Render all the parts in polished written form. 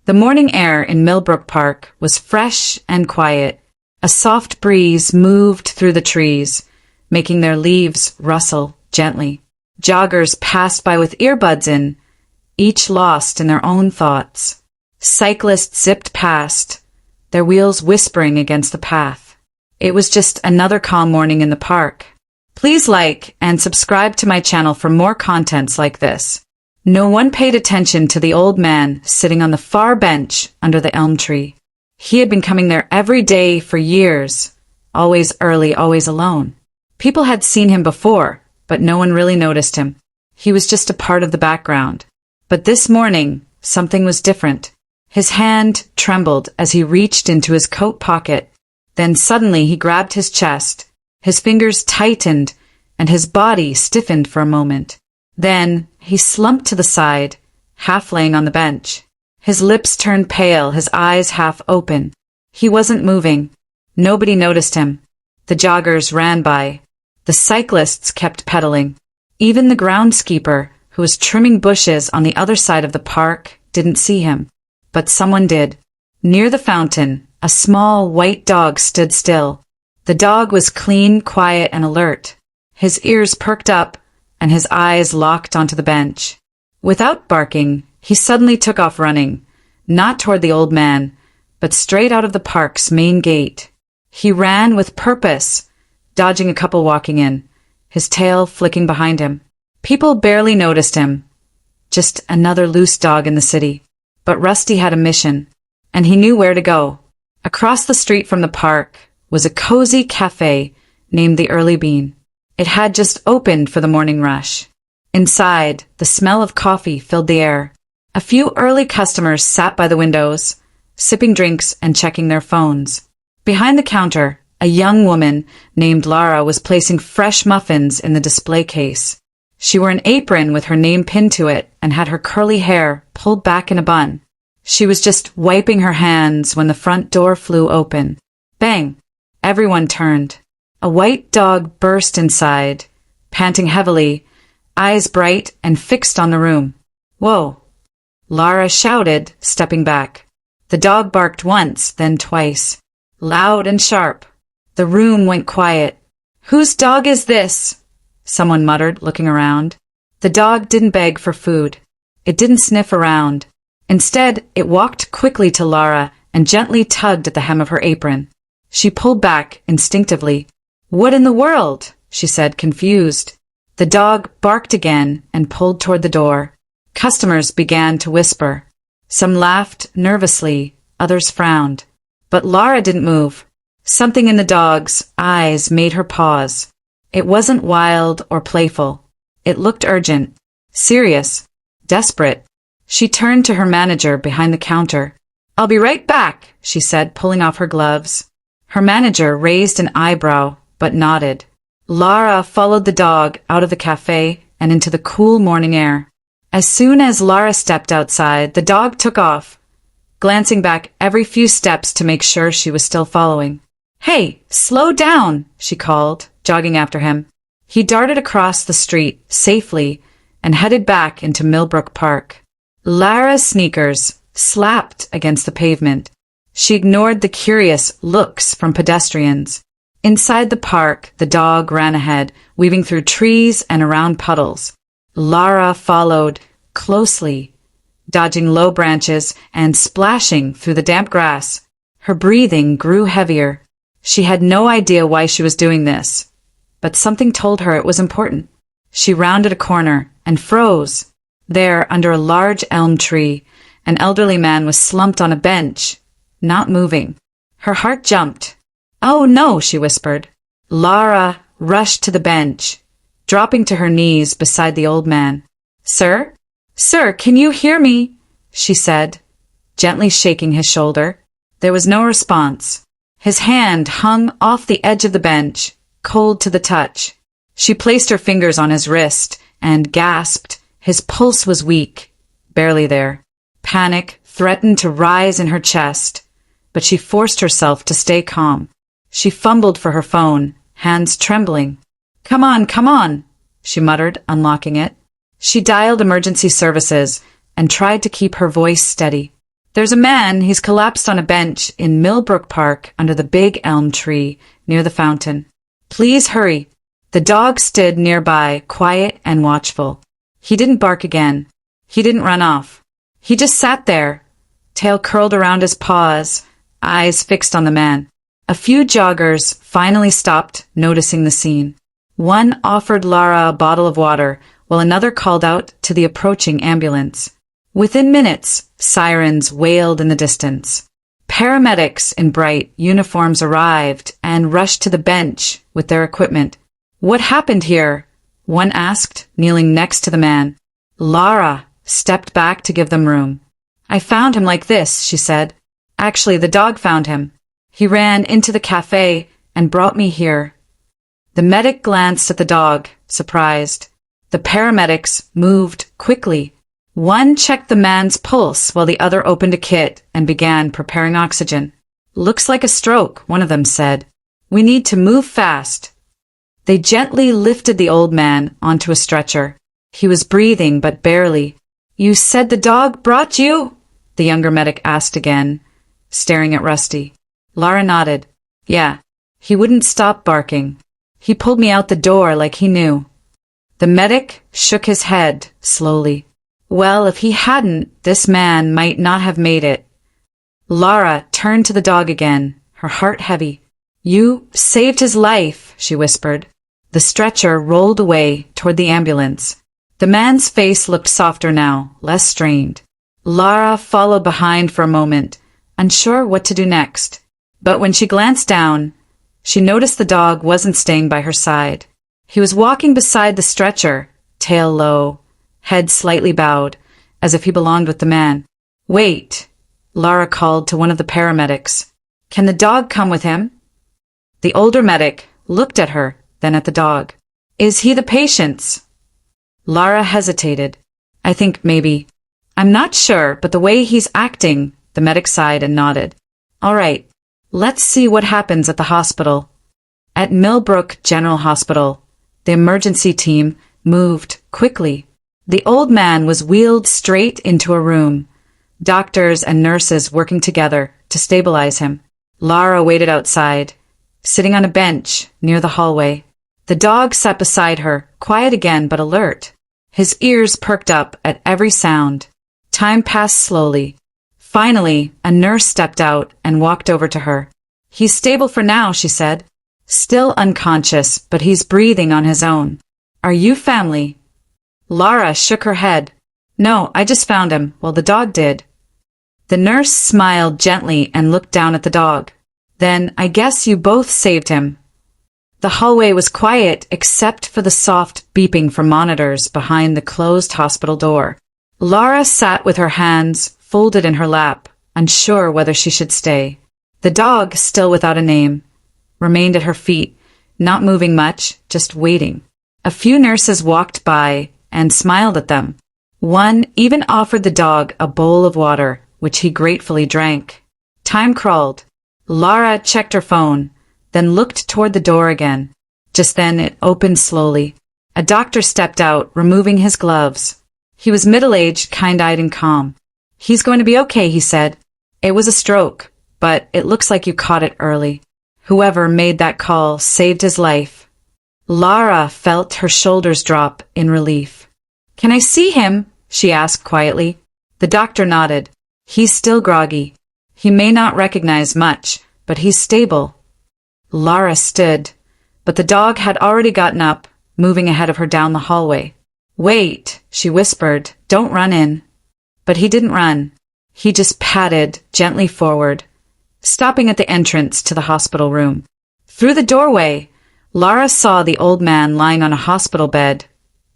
The morning air in Millbrook Park was fresh and quiet. A soft breeze moved through the trees, making their leaves rustle gently. Joggers passed by with earbuds in, each lost in their own thoughts. Cyclists zipped past, their wheels whispering against the path. It was just another calm morning in the park. Please like and subscribe to my channel for more contents like this. No one paid attention to the old man sitting on the far bench under the elm tree. He had been coming there every day for years, always early, always alone. People had seen him before, but no one really noticed him. He was just a part of the background. But this morning, something was different. His hand trembled as he reached into his coat pocket. Then suddenly he grabbed his chest. His fingers tightened, and his body stiffened for a moment. Then he slumped to the side, half laying on the bench. His lips turned pale, his eyes half open. He wasn't moving. Nobody noticed him. The joggers ran by. The cyclists kept pedaling. Even the groundskeeper, who was trimming bushes on the other side of the park, didn't see him. But someone did. Near the fountain, a small white dog stood still. The dog was clean, quiet, and alert. His ears perked up, and his eyes locked onto the bench. Without barking, he suddenly took off running, not toward the old man, but straight out of the park's main gate. He ran with purpose, dodging a couple walking in, his tail flicking behind him. People barely noticed him. Just another loose dog in the city. But Rusty had a mission, and he knew where to go. Across the street from the park was a cozy cafe named the Early Bean. It had just opened for the morning rush. Inside, the smell of coffee filled the air. A few early customers sat by the windows, sipping drinks and checking their phones. Behind the counter, a young woman named Lara was placing fresh muffins in the display case. She wore an apron with her name pinned to it and had her curly hair pulled back in a bun. She was just wiping her hands when the front door flew open. Bang! Everyone turned. A white dog burst inside, panting heavily, eyes bright and fixed on the room. "Whoa!" Lara shouted, stepping back. The dog barked once, then twice. Loud and sharp. The room went quiet. "Whose dog is this?" someone muttered, looking around. The dog didn't beg for food. It didn't sniff around. Instead, it walked quickly to Lara and gently tugged at the hem of her apron. She pulled back instinctively. "What in the world?" she said, confused. The dog barked again and pulled toward the door. Customers began to whisper. Some laughed nervously, others frowned. But Lara didn't move. Something in the dog's eyes made her pause. It wasn't wild or playful. It looked urgent, serious, desperate. She turned to her manager behind the counter. "I'll be right back," she said, pulling off her gloves. Her manager raised an eyebrow, but nodded. Lara followed the dog out of the cafe and into the cool morning air. As soon as Lara stepped outside, the dog took off, glancing back every few steps to make sure she was still following. "Hey, slow down," she called, jogging after him. He darted across the street safely and headed back into Millbrook Park. Lara's sneakers slapped against the pavement. She ignored the curious looks from pedestrians. Inside the park, the dog ran ahead, weaving through trees and around puddles. Lara followed closely, dodging low branches and splashing through the damp grass. Her breathing grew heavier. She had no idea why she was doing this, but something told her it was important. She rounded a corner and froze. There, under a large elm tree, an elderly man was slumped on a bench, not moving. Her heart jumped. "Oh no," she whispered. Lara rushed to the bench, dropping to her knees beside the old man. "Sir? Sir, can you hear me?" she said, gently shaking his shoulder. There was no response. His hand hung off the edge of the bench, cold to the touch. She placed her fingers on his wrist and gasped. His pulse was weak, barely there. Panic threatened to rise in her chest, but she forced herself to stay calm. She fumbled for her phone, hands trembling. Come on," she muttered, unlocking it. She dialed emergency services and tried to keep her voice steady. There's a man, he's collapsed on a bench in Millbrook Park under the big elm tree near the fountain. Please hurry. The dog stood nearby, quiet and watchful. He didn't bark again. He didn't run off. He just sat there, tail curled around his paws, eyes fixed on the man. A few joggers finally stopped, noticing the scene. One offered Lara a bottle of water, while another called out to the approaching ambulance. Within minutes, sirens wailed in the distance. Paramedics in bright uniforms arrived and rushed to the bench with their equipment. What happened here? One asked, kneeling next to the man. Lara stepped back to give them room. I found him like this, she said. Actually, the dog found him. He ran into the cafe and brought me here. The medic glanced at the dog, surprised. The paramedics moved quickly. One checked the man's pulse while the other opened a kit and began preparing oxygen. Looks like a stroke, one of them said. We need to move fast. They gently lifted the old man onto a stretcher. He was breathing, but barely. You said the dog brought you? The younger medic asked again, staring at Rusty. Lara nodded. Yeah, he wouldn't stop barking. He pulled me out the door like he knew. The medic shook his head slowly. Well, if he hadn't, this man might not have made it. Lara turned to the dog again, her heart heavy. You saved his life, she whispered. The stretcher rolled away toward the ambulance. The man's face looked softer now, less strained. Lara followed behind for a moment, unsure what to do next. But when she glanced down, she noticed the dog wasn't staying by her side. He was walking beside the stretcher, tail low, head slightly bowed, as if he belonged with the man. Wait, Lara called to one of the paramedics. Can the dog come with him? The older medic looked at her, then at the dog. Is he the patient's? Lara hesitated. I think maybe. I'm not sure, but the way he's acting, the medic sighed and nodded. All right, let's see what happens at the hospital. At Millbrook General Hospital, the emergency team moved quickly. The old man was wheeled straight into a room, doctors and nurses working together to stabilize him. Lara waited outside, sitting on a bench near the hallway. The dog sat beside her, quiet again but alert. His ears perked up at every sound. Time passed slowly. Finally, a nurse stepped out and walked over to her. He's stable for now, she said. Still unconscious, but he's breathing on his own. Are you family? Lara shook her head. No, I just found him. Well, the dog did. The nurse smiled gently and looked down at the dog. Then, I guess you both saved him. The hallway was quiet except for the soft beeping from monitors behind the closed hospital door. Lara sat with her hands folded in her lap, unsure whether she should stay. The dog, still without a name, remained at her feet, not moving much, just waiting. A few nurses walked by and smiled at them. One even offered the dog a bowl of water, which he gratefully drank. Time crawled. Lara checked her phone, then looked toward the door again. Just then it opened slowly. A doctor stepped out, removing his gloves. He was middle-aged, kind-eyed and calm. He's going to be okay, he said. It was a stroke, but it looks like you caught it early. Whoever made that call saved his life. Lara felt her shoulders drop in relief. Can I see him? She asked quietly. The doctor nodded. He's still groggy. He may not recognize much, but he's stable. Lara stood, but the dog had already gotten up, moving ahead of her down the hallway. Wait, she whispered, don't run in. But he didn't run. He just padded gently forward, stopping at the entrance to the hospital room. Through the doorway, Lara saw the old man lying on a hospital bed,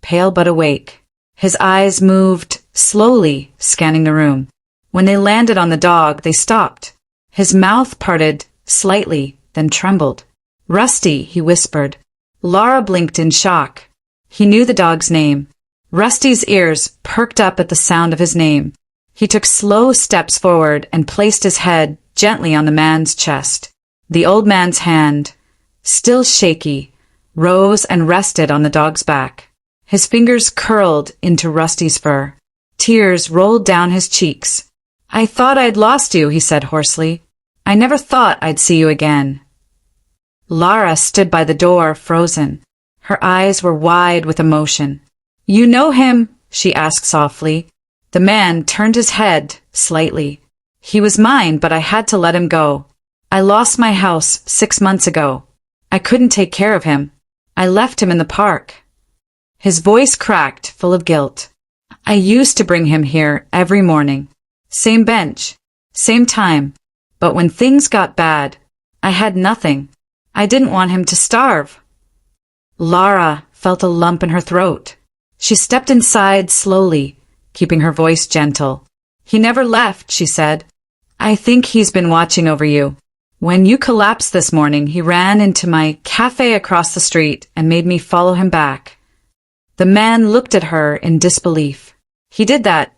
pale but awake. His eyes moved slowly, scanning the room. When they landed on the dog, they stopped. His mouth parted slightly, then trembled. Rusty, he whispered. Lara blinked in shock. He knew the dog's name. Rusty's ears perked up at the sound of his name. He took slow steps forward and placed his head gently on the man's chest. The old man's hand, still shaky, rose and rested on the dog's back. His fingers curled into Rusty's fur. Tears rolled down his cheeks. I thought I'd lost you, he said hoarsely. I never thought I'd see you again. Lara stood by the door, frozen. Her eyes were wide with emotion. You know him? She asked softly. The man turned his head slightly. He was mine, but I had to let him go. I lost my house 6 months ago. I couldn't take care of him. I left him in the park. His voice cracked, full of guilt. I used to bring him here every morning. Same bench, same time. But when things got bad, I had nothing. I didn't want him to starve. Lara felt a lump in her throat. She stepped inside slowly, keeping her voice gentle. He never left, she said. I think he's been watching over you. When you collapsed this morning, he ran into my cafe across the street and made me follow him back. The man looked at her in disbelief. He did that.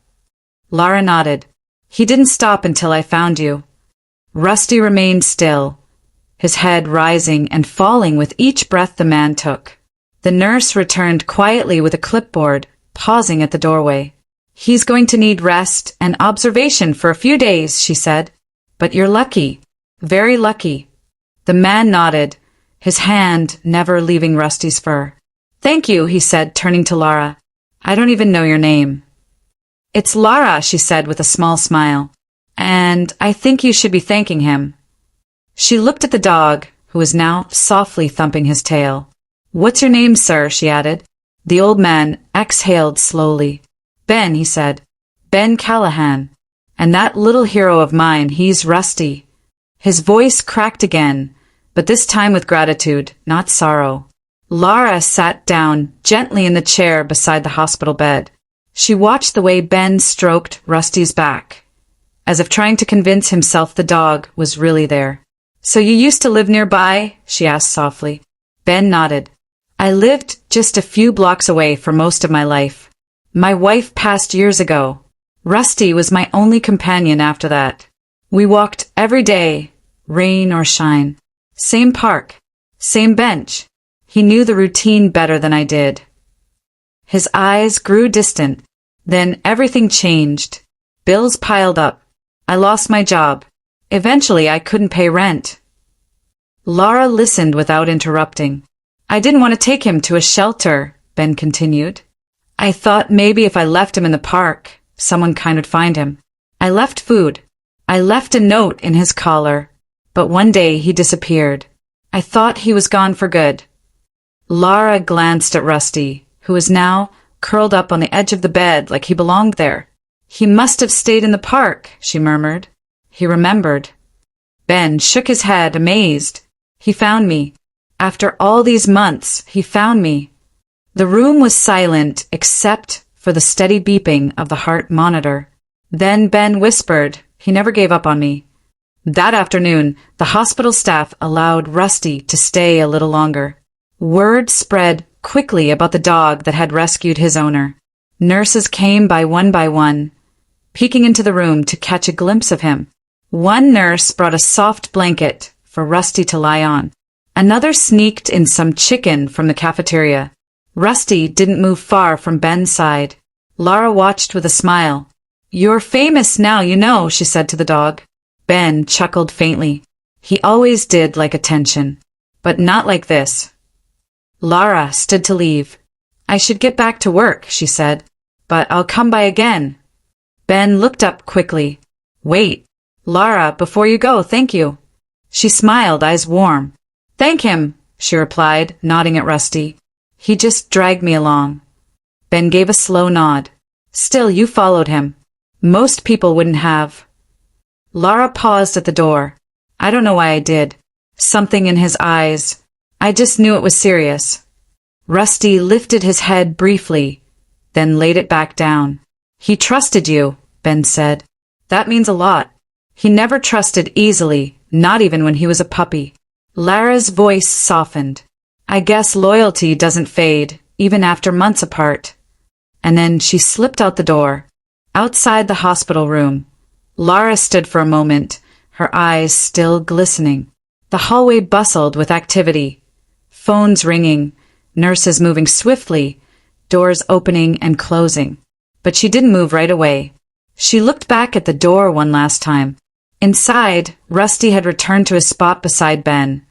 Lara nodded. He didn't stop until I found you. Rusty remained still, his head rising and falling with each breath the man took. The nurse returned quietly with a clipboard, pausing at the doorway. He's going to need rest and observation for a few days, she said. But you're lucky. Very lucky. The man nodded, his hand never leaving Rusty's fur. Thank you, he said, turning to Lara. I don't even know your name. It's Lara, she said with a small smile. And I think you should be thanking him. She looked at the dog, who was now softly thumping his tail. What's your name, sir? She added. The old man exhaled slowly. Ben, he said. Ben Callahan. And that little hero of mine, he's Rusty. His voice cracked again, but this time with gratitude, not sorrow. Lara sat down gently in the chair beside the hospital bed. She watched the way Ben stroked Rusty's back, as if trying to convince himself the dog was really there. So you used to live nearby? She asked softly. Ben nodded. I lived just a few blocks away for most of my life. My wife passed years ago. Rusty was my only companion after that. We walked every day, rain or shine. Same park, same bench. He knew the routine better than I did. His eyes grew distant. Then everything changed. Bills piled up. I lost my job. Eventually I couldn't pay rent. Lara listened without interrupting. I didn't want to take him to a shelter, Ben continued. I thought maybe if I left him in the park, someone kind would find him. I left food. I left a note in his collar. But one day he disappeared. I thought he was gone for good. Lara glanced at Rusty, who was now curled up on the edge of the bed like he belonged there. He must have stayed in the park, she murmured. He remembered. Ben shook his head, amazed. He found me. After all these months, he found me. The room was silent except for the steady beeping of the heart monitor. Then Ben whispered, he never gave up on me. That afternoon, the hospital staff allowed Rusty to stay a little longer. Word spread quickly about the dog that had rescued his owner. Nurses came by one, peeking into the room to catch a glimpse of him. One nurse brought a soft blanket for Rusty to lie on. Another sneaked in some chicken from the cafeteria. Rusty didn't move far from Ben's side. Lara watched with a smile. You're famous now, you know, she said to the dog. Ben chuckled faintly. He always did like attention, but not like this. Lara stood to leave. I should get back to work, she said, but I'll come by again. Ben looked up quickly. Wait, Lara, before you go, thank you. She smiled, eyes warm. Thank him, she replied, nodding at Rusty. He just dragged me along. Ben gave a slow nod. Still, you followed him. Most people wouldn't have. Lara paused at the door. I don't know why I did. Something in his eyes. I just knew it was serious. Rusty lifted his head briefly, then laid it back down. He trusted you, Ben said. That means a lot. He never trusted easily, not even when he was a puppy. Lara's voice softened. I guess loyalty doesn't fade, even after months apart. And then she slipped out the door. Outside the hospital room, Lara stood for a moment, her eyes still glistening. The hallway bustled with activity. Phones ringing, nurses moving swiftly, doors opening and closing. But she didn't move right away. She looked back at the door one last time. Inside, Rusty had returned to his spot beside Ben,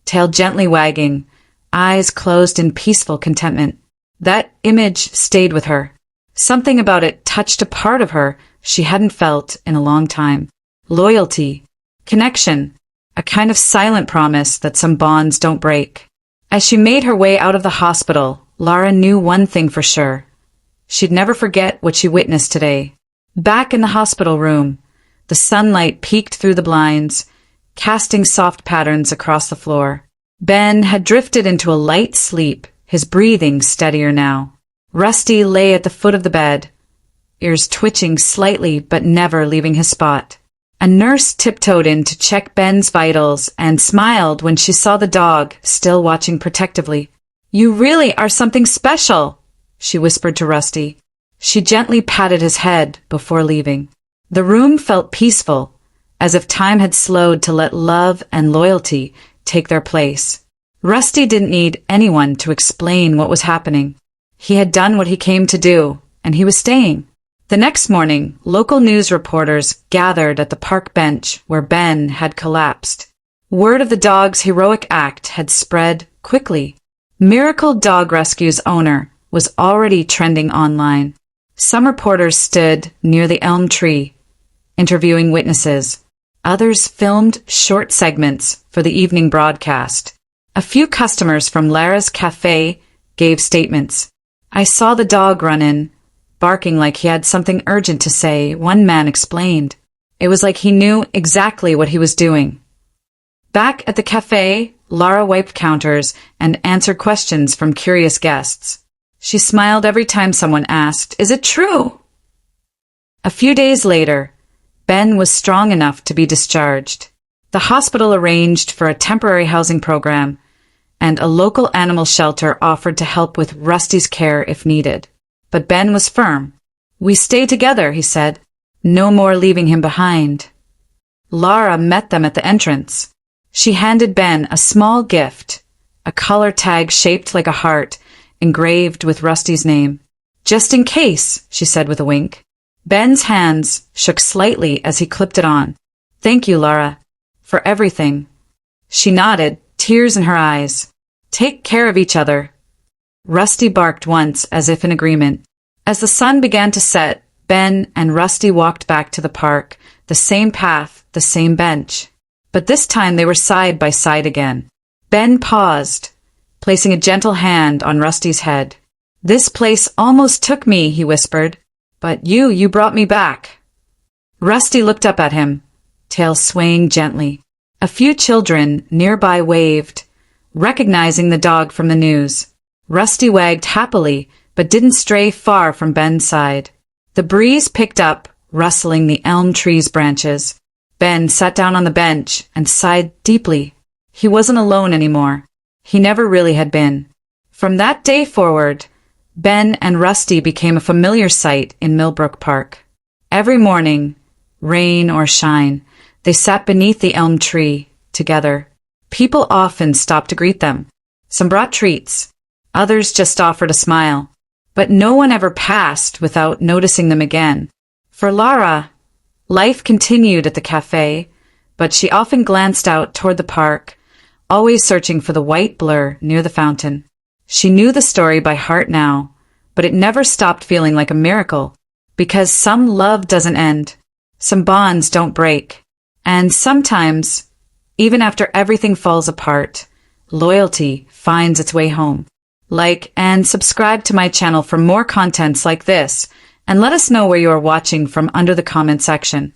tail gently wagging, eyes closed in peaceful contentment. That image stayed with her. Something about it touched a part of her she hadn't felt in a long time. Loyalty, connection, a kind of silent promise that some bonds don't break. As she made her way out of the hospital, Lara knew one thing for sure. She'd never forget what she witnessed today. Back in the hospital room, the sunlight peeked through the blinds, casting soft patterns across the floor. Ben had drifted into a light sleep, his breathing steadier now. Rusty lay at the foot of the bed, ears twitching slightly but never leaving his spot. A nurse tiptoed in to check Ben's vitals and smiled when she saw the dog still watching protectively. "You really are something special," she whispered to Rusty. She gently patted his head before leaving. The room felt peaceful, as if time had slowed to let love and loyalty take their place. Rusty didn't need anyone to explain what was happening. He had done what he came to do, and he was staying. The next morning, local news reporters gathered at the park bench where Ben had collapsed. Word of the dog's heroic act had spread quickly. Miracle Dog Rescue's owner was already trending online. Some reporters stood near the elm tree, interviewing witnesses. Others filmed short segments for the evening broadcast. A few customers from Lara's cafe gave statements. "I saw the dog run in, barking like he had something urgent to say," one man explained. "It was like he knew exactly what he was doing." Back at the cafe, Lara wiped counters and answered questions from curious guests. She smiled every time someone asked, "Is it true?" A few days later, Ben was strong enough to be discharged. The hospital arranged for a temporary housing program, and a local animal shelter offered to help with Rusty's care if needed. But Ben was firm. "We stay together," he said. "No more leaving him behind." Lara met them at the entrance. She handed Ben a small gift, a collar tag shaped like a heart, engraved with Rusty's name. "Just in case," she said with a wink. Ben's hands shook slightly as he clipped it on. "Thank you, Lara, for everything." She nodded, tears in her eyes. "Take care of each other." Rusty barked once as if in agreement. As the sun began to set, Ben and Rusty walked back to the park, the same path, the same bench. But this time they were side by side again. Ben paused, placing a gentle hand on Rusty's head. "This place almost took me," he whispered. "But you brought me back." Rusty looked up at him, tail swaying gently. A few children nearby waved, recognizing the dog from the news. Rusty wagged happily, but didn't stray far from Ben's side. The breeze picked up, rustling the elm tree's branches. Ben sat down on the bench and sighed deeply. He wasn't alone anymore. He never really had been. From that day forward, Ben and Rusty became a familiar sight in Millbrook Park. Every morning, rain or shine, they sat beneath the elm tree, together. People often stopped to greet them. Some brought treats. Others just offered a smile. But no one ever passed without noticing them again. For Lara, life continued at the cafe, but she often glanced out toward the park, always searching for the white blur near the fountain. She knew the story by heart now, but it never stopped feeling like a miracle, because some love doesn't end, some bonds don't break, and sometimes, even after everything falls apart, loyalty finds its way home. Like and subscribe to my channel for more contents like this, and let us know where you are watching from under the comment section.